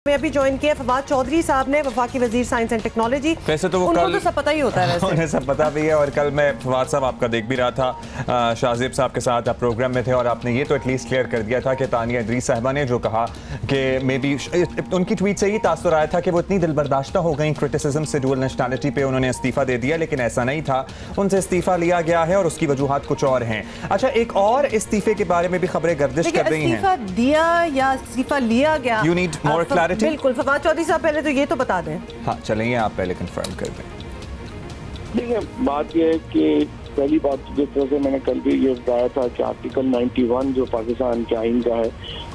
में अभी ज्वाइन किया फवाद चौधरी साहब ने, वफाकी वजीर साइंस एंड टेक्नोलॉजी। वैसे तो वो उनको कल तो सब पता ही होता है, वैसे उन्हें सब पता भी है। और कल मैं फवाद साहब आपका देख भी रहा था, शाहजेब साहब के साथ आप प्रोग्राम में थे और आपने ये तो एटलीस्ट क्लियर कर दिया था कि तानिया इदरीस साहिबा ने जो कहा कि मे बी उनकी ट्वीट से ही तासुर आया था कि वो इतनी दिलबर्दाश्ता हो गई क्रिटिसिज्म से, डुअल नेशनैलिटी पे उन्होंने इस्तीफा दे दिया, लेकिन ऐसा नहीं था, उनसे इस्तीफा लिया गया है और उसकी वजूहात कुछ और हैं। अच्छा, एक और इस्तीफे के बारे में भी खबरें गर्दिश कर रही हैं। इस्तीफा दिया या इस्तीफा लिया गया, यू नीड मोर क्लैरिटी। बिल्कुल, फवाद चौधरी साहब पहले तो ये तो बता दें। हाँ चलेंगे, आप पहले कंफर्म कर दें। देखिए, बात यह है कि पहली बात जिस तरह से मैंने कल भी ये बताया था कि आर्टिकल 91 जो पाकिस्तान के आइन का है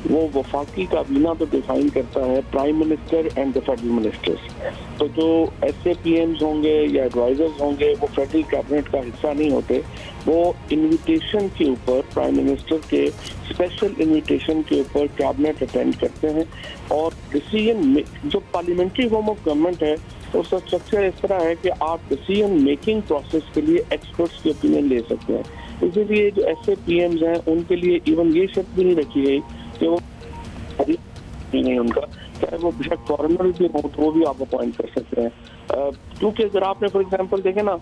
वो वफाकी काबीना तो डिफाइन करता है prime minister and the federal ministers. तो जो SAPMs होंगे या एडवाइजर्स होंगे वो फेडरल कैबिनेट का हिस्सा नहीं होते, वो इन्विटेशन के ऊपर, प्राइम मिनिस्टर के स्पेशल इन्विटेशन के ऊपर कैबिनेट अटेंड करते हैं। और डिसीजन जो पार्लियामेंट्री फॉर्म ऑफ गवर्नमेंट है उसका स्ट्रक्चर इस तरह है कि आप डिसीजन मेकिंग प्रोसेस के लिए एक्सपर्ट्स की ओपिनियन ले सकते हैं। इसीलिए जो SAPMs हैं उनके लिए इवन ये शर्त भी नहीं रखी गई कि वो नहीं, उनका चाहे वो बेशक फॉरेनर भी हो तो वो भी आप अपॉइंट कर सकते हैं। क्योंकि अगर आपने फॉर एग्जांपल देखे ना,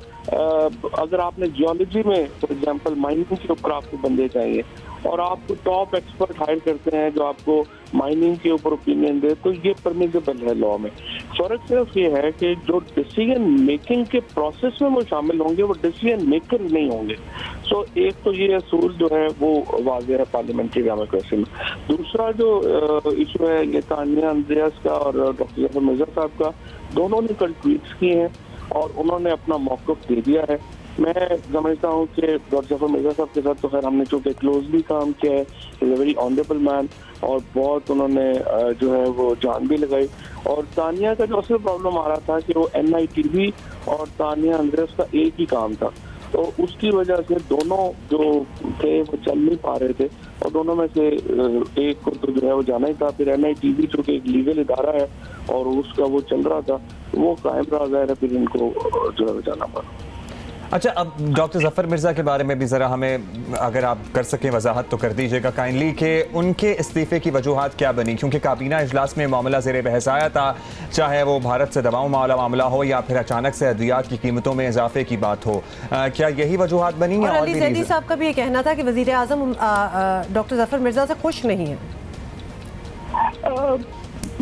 अगर आपने जियोलॉजी में फॉर एग्जांपल माइनिंग के ऊपर आपको बंदे चाहिए और आप टॉप एक्सपर्ट हायर करते हैं जो आपको माइनिंग के ऊपर ओपिनियन दे, तो ये परमिसेबल है लॉ में। फर्क सिर्फ ये है कि जो डिसीजन मेकिंग के प्रोसेस में वो शामिल होंगे वो डिसीजन मेकर नहीं होंगे। सो एक तो ये असूल जो है वो वाज़ेह है पार्लियामेंट्री डेमोक्रेसी में। दूसरा जो इशू है ये तानिया इदरीस का और डॉक्टर जफर मिर्जा साहब का, दोनों ने कल ट्वीट्स किए हैं और उन्होंने अपना मौक़िफ़ दे दिया है। मैं समझता हूँ कि डॉक्टर जफर मिर्जा साहब के साथ तो खैर हमने चूँकि क्लोजली काम किया है, is a very honourable man और बहुत उन्होंने जो है वो जान भी लगाई। और तानिया का जो असल प्रॉब्लम आ रहा था कि वो NITV और तानिया इदरीस का एक ही काम था, तो उसकी वजह से दोनों जो थे वो चल नहीं पा रहे थे और दोनों में से एक को तो जो है वो जाना ही था। फिर NITV चूँकि एक लीगल इदारा है और उसका वो चल रहा था, वो कायम रहा, ज़ाहिर है फिर इनको जो है जाना पड़ा। अच्छा, अब डॉक्टर जफर मिर्जा के बारे में भी ज़रा हमें अगर आप कर सकें वजाहत तो कर दीजिएगा काइंडली कि उनके इस्तीफे की वजूहात क्या बनी, क्योंकि काबीना इजलास में मामला ज़ेरे बहस आया था, चाहे वो भारत से दवाओं वाला मामला हो या फिर अचानक से अद्वियात की कीमतों में इजाफे की बात हो, क्या यही वजूहात बनी? और अली ज़ैदी साहब का भी ये कहना था कि वज़ीर आज़म डॉक्टर जफर मिर्जा से खुश नहीं है।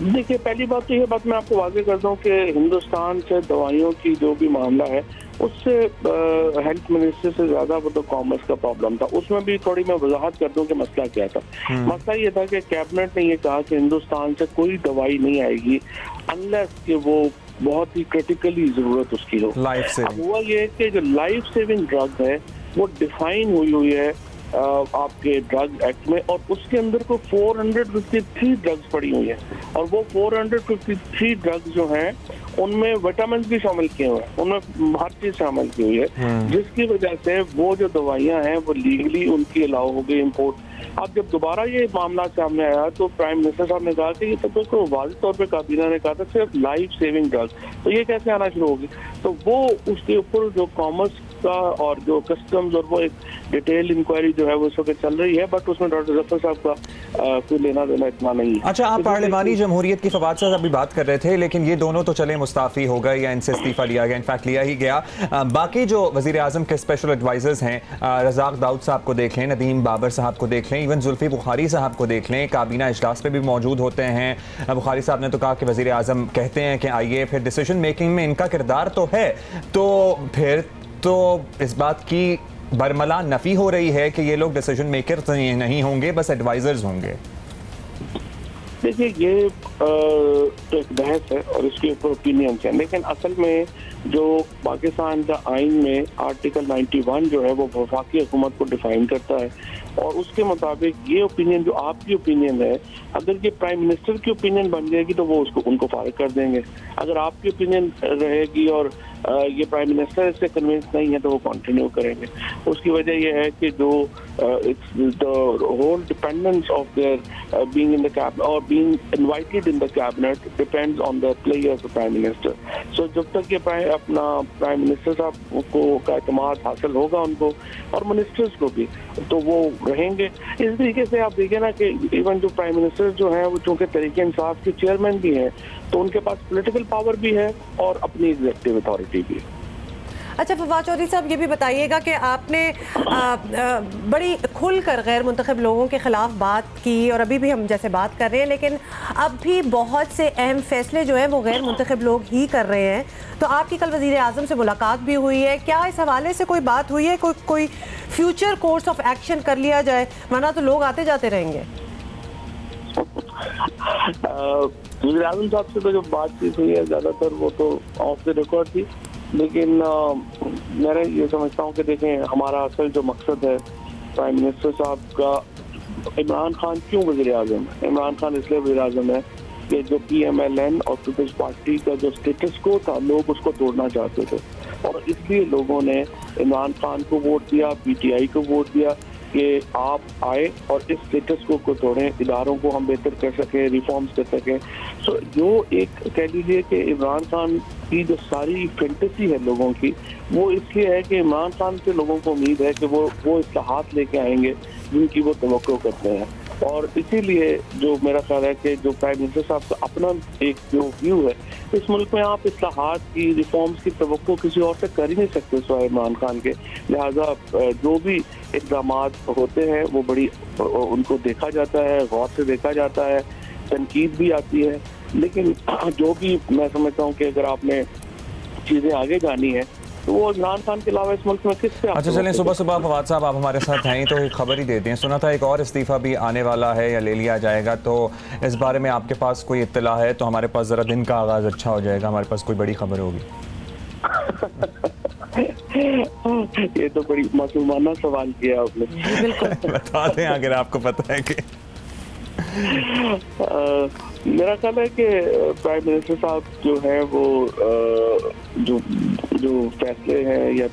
देखिए, पहली बात तो ये बात मैं आपको वाज़ेह करता हूँ कि हिंदुस्तान से दवाइयों की जो भी मामला है उससे हेल्थ मिनिस्टर से ज़्यादा वो तो कॉमर्स का प्रॉब्लम था। उसमें भी थोड़ी मैं वजाहत कर दूं कि मसला क्या था। मसला ये था कि कैबिनेट ने ये कहा कि हिंदुस्तान से कोई दवाई नहीं आएगी अनलेस कि वो बहुत ही क्रिटिकली ज़रूरत उसकी हो। अब हुआ ये कि जो लाइफ सेविंग ड्रग है वो डिफाइन हुई है आपके ड्रग एक्ट में, और उसके अंदर को 453 ड्रग्स पड़ी हुई है और वो 453 ड्रग्स जो हैं उनमें विटामिन भी शामिल किए हुए हैं, उनमें हर चीज शामिल की हुई है, जिसकी वजह से वो जो दवाइयां हैं वो लीगली उनकी अलाउ हो गई इम्पोर्ट। अब जब दोबारा ये मामला सामने आया तो प्राइम मिनिस्टर साहब ने कहा कि ये तो वाज़ेह तौर पे काबीना ने कहा था सिर्फ लाइफ सेविंग ड्रग्स, तो ये कैसे आना शुरू होगी? तो वो उसके ऊपर जो कॉमर्स का और जो कस्टम्स और वो एक डिटेल इंक्वायरी जो है वो इस वक्त चल रही है, बट उसमें डॉक्टर जफर साहब का कोई लेना देना इतना नहीं है। अच्छा, आप पार्लिमानी जमहूरियत की फवाद साहब अभी बात कर रहे थे, लेकिन ये दोनों तो चले मुस्ताफ़ी हो गए या इनसे इस्तीफा लिया गया, इनफैक्ट लिया ही गया। बाकी जो वज़ीर आज़म के स्पेशल एडवाइजर्स हैं, रज़ाक दाऊद साहब को देख लें, नदीम बाबर साहब को देख लें, इवन जुल्फ़ी बुखारी साहब को देख लें, काबीना इजलास पे भी मौजूद होते हैं। बुखारी साहब ने तो कहा कि वज़ीर आज़म कहते हैं कि आइए, फिर डिसीजन मेकिंग में इनका किरदार तो है, तो फिर तो इस बात की बरमला नफ़ी हो रही है कि ये लोग डिसीजन मेकर नहीं होंगे, बस एडवाइजर्स होंगे। देखिए, ये तो एक बहस है और इसके ऊपर ओपिनियन है, लेकिन असल में जो पाकिस्तान का आइन में आर्टिकल 91 जो है वो वफाकी हुकूमत को डिफाइन करता है और उसके मुताबिक ये ओपिनियन जो आपकी ओपिनियन है, अगर ये प्राइम मिनिस्टर की ओपिनियन बन जाएगी तो वो उनको फारिग कर देंगे। अगर आपकी ओपिनियन रहेगी और ये प्राइम मिनिस्टर इससे कन्विंस नहीं है तो वो कंटिन्यू करेंगे। उसकी वजह यह है कि जो the whole dependence of their being in the cabinet और being invited in the cabinet depends on the players of prime minister. So जब तक ये अपना प्राइम मिनिस्टर साहब को का एतमाद हासिल होगा उनको और मिनिस्टर्स को भी, तो वो रहेंगे। इस तरीके से आप देखिए ना कि इवन जो प्राइम मिनिस्टर जो हैं वो चूँकि तहरीक इंसाफ के चेयरमैन भी हैं, तो उनके पास पॉलिटिकल पावर भी है और अपनी एग्जीक्यूटिव अथॉरिटी भी है। अच्छा फवाद चौधरी साहब, ये भी बताइएगा कि आपने बड़ी खुलकर गैर मुंतखब लोगों के खिलाफ बात की और अभी भी हम जैसे बात कर रहे हैं, लेकिन अब भी बहुत से अहम फैसले जो हैं वो गैर मुंतखब लोग ही कर रहे हैं। तो आपकी कल वज़ीर आज़म से मुलाकात भी हुई है, क्या इस हवाले से कोई बात हुई है, कोई फ्यूचर कोर्स ऑफ एक्शन कर लिया जाए, वरना तो लोग आते जाते रहेंगे? वज़ीर आज़म साहब से तो जो बातचीत हुई है ज़्यादातर वो तो ऑफ द रिकॉर्ड थी, लेकिन मैं ये समझता हूँ कि देखें हमारा असल जो मकसद है प्राइम मिनिस्टर साहब का, इमरान खान क्यों वज़ीर आज़म है? इमरान खान इसलिए वज़ीर आज़म है कि जो PMLN और पीपल्स पार्टी का जो स्टेटस को था लोग उसको तोड़ना चाहते थे, और इसलिए लोगों ने इमरान खान को वोट दिया, PTI को वोट दिया कि आप आए और इस स्टेटस को तोड़ें, इदारों को हम बेहतर कर सकें, रिफॉर्म्स कर सकें। सो जो एक कह लीजिए कि इमरान खान की जो सारी फैंटेसी है लोगों की, वो इसलिए है कि इमरान खान से लोगों को उम्मीद है कि वो इस्लाहात लेके आएंगे जिनकी वो तवक्को करते हैं। और इसीलिए जो मेरा ख्याल है कि जो प्राइम मिनिस्टर साहब का अपना एक जो व्यू है, इस मुल्क में आप इस्लाहात की, रिफॉर्म्स की तवक्को किसी और से कर ही नहीं सकते सिवाय इमरान खान के। लिहाजा जो भी इक़दाम होते हैं वो बड़ी उनको देखा जाता है, गौर से देखा जाता है, तनकीद भी आती है, लेकिन जो भी मैं समझता हूँ कि अगर आपने चीज़ें आगे जानी है तो वो इमरान खान के अलावा इस मुल्क में किससे? अच्छा चलें, सुबह सुबह फवाद साहब आप हमारे साथ हैं तो एक खबर ही देते हैं। सुना था एक और इस्तीफ़ा भी आने वाला है या ले लिया जाएगा, तो इस बारे में आपके पास कोई इत्तला है तो हमारे पास ज़रा दिन का आगाज़ अच्छा हो जाएगा, हमारे पास कोई बड़ी खबर होगी। ये तो बड़ी मासूमाना सवाल किया आपने। बता दें अगर आपको पता है कि मेरा ख्याल है कि प्राइम मिनिस्टर साहब जो है वो जो फैसले हैं या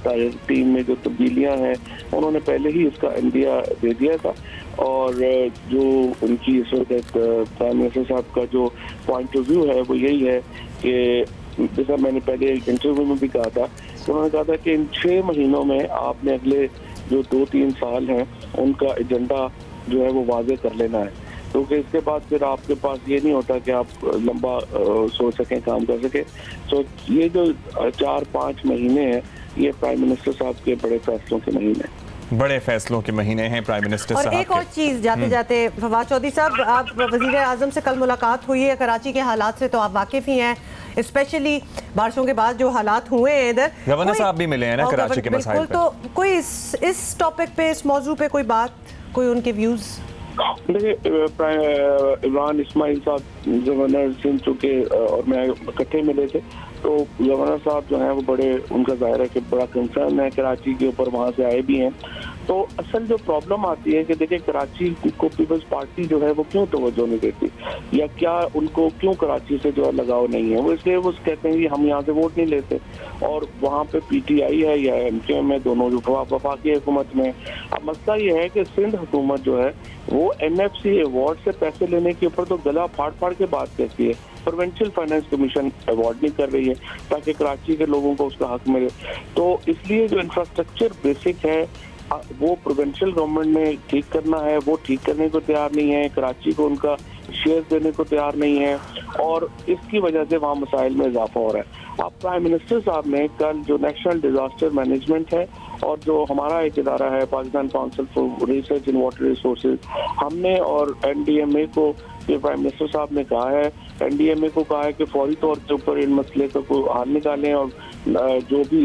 टीम में जो तब्दीलियां हैं उन्होंने पहले ही इसका इंडिया दे दिया था, और जो उनकी इस वक्त प्राइम मिनिस्टर साहब का जो पॉइंट ऑफ व्यू है वो यही है कि जैसा मैंने पहले इंटरव्यू में भी कहा था, तो उन्होंने कहा था कि इन 6 महीनों में आपने अगले जो 2-3 साल हैं उनका एजेंडा जो है वो वाज़े कर लेना है, क्योंकि इसके बाद फिर आपके पास ये नहीं होता कि आप लंबा सोच सकें, काम कर सकें। तो ये जो 4-5 महीने हैं ये प्राइम मिनिस्टर साहब के बड़े फैसलों के महीने हैं, बड़े फैसलों के महीने हैं प्राइम मिनिस्टर साहब। और एक और चीज़ जाते जाते फवाद चौधरी साहब, आप वज़ीर आज़म से कल मुलाकात हुई है, कराची के हालात से तो आप वाकिफ़ ही हैं, स्पेशली बारिशों के बाद जो हालात हुए हैं इधर। गवर्नर साहब भी मिले हैं ना कराची के मसाइल पे, तो कोई इस टॉपिक पे, इस मौजू पे कोई बात, कोई उनके व्यूज़? देखिए इमरान इस्माइल साहब गवर्नर सिंध चुके और मैं इकट्ठे मिले थे, तो गवर्नर साहब जो हैं वो बड़े, उनका जाहिर है कि बड़ा कंसर्न है कराची के ऊपर, वहाँ से आए भी हैं। तो असल जो प्रॉब्लम आती है कि देखिए कराची को पीपल्स पार्टी जो है वो क्यों तवज्जो नहीं देती, या क्या उनको क्यों कराची से जो है लगाव नहीं है, वो इसलिए वो कहते हैं कि हम यहाँ से वोट नहीं लेते, और वहाँ पे PTI है या MKM है, दोनों जो वफाकी हुकूमत में। अब मसला ये है कि सिंध हुकूमत जो है वो NFC अवार्ड से पैसे लेने के ऊपर तो गला फाड़ फाड़ के बात कहती है, प्रोविंशियल फाइनेंस कमीशन अवार्ड नहीं कर रही है ताकि कराची के लोगों को उसका हक मिले। तो इसलिए जो इंफ्रास्ट्रक्चर बेसिक है वो प्रोविंशियल गवर्नमेंट ने ठीक करना है, वो ठीक करने को तैयार नहीं है, कराची को उनका शेयर देने को तैयार नहीं है, और इसकी वजह से वहाँ मसाइल में इजाफा हो रहा है। अब प्राइम मिनिस्टर साहब ने कल जो नेशनल डिजास्टर मैनेजमेंट है और जो हमारा एक इदारा है Pakistan council for research in water resources, हमने और NDMA को, ये प्राइम मिनिस्टर साहब ने कहा है, NDMA को कहा है कि फौरी तौर के ऊपर इन मसले का कोई हल निकालें और जो भी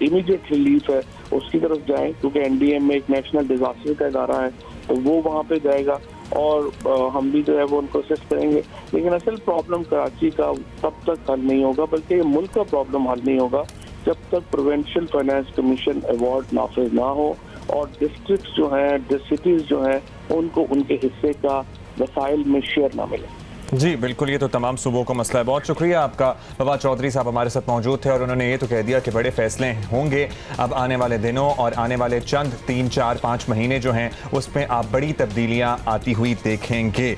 इमीडिएट रिलीफ है उसकी तरफ जाएं, क्योंकि NDMA एक नेशनल डिजास्टर का इदारा है, तो वो वहाँ पे जाएगा और हम भी जो है वो उनको असिस्ट करेंगे। लेकिन असल प्रॉब्लम कराची का तब तक हल नहीं होगा, बल्कि ये मुल्क का प्रॉब्लम हल नहीं होगा जब तक प्रोविंशियल फाइनेंस कमीशन अवार्ड नाफिज ना हो और डिस्ट्रिक्ट जो हैं, सिटीज जो हैं, उनको उनके हिस्से का वसाइल में शेयर ना मिले। जी बिल्कुल, ये तो तमाम सूबों का मसला है। बहुत शुक्रिया आपका। फवाद चौधरी साहब हमारे साथ मौजूद थे और उन्होंने ये तो कह दिया कि बड़े फैसले होंगे अब आने वाले दिनों और आने वाले चंद 3, 4, 5 महीने जो हैं उसमें आप बड़ी तब्दीलियां आती हुई देखेंगे।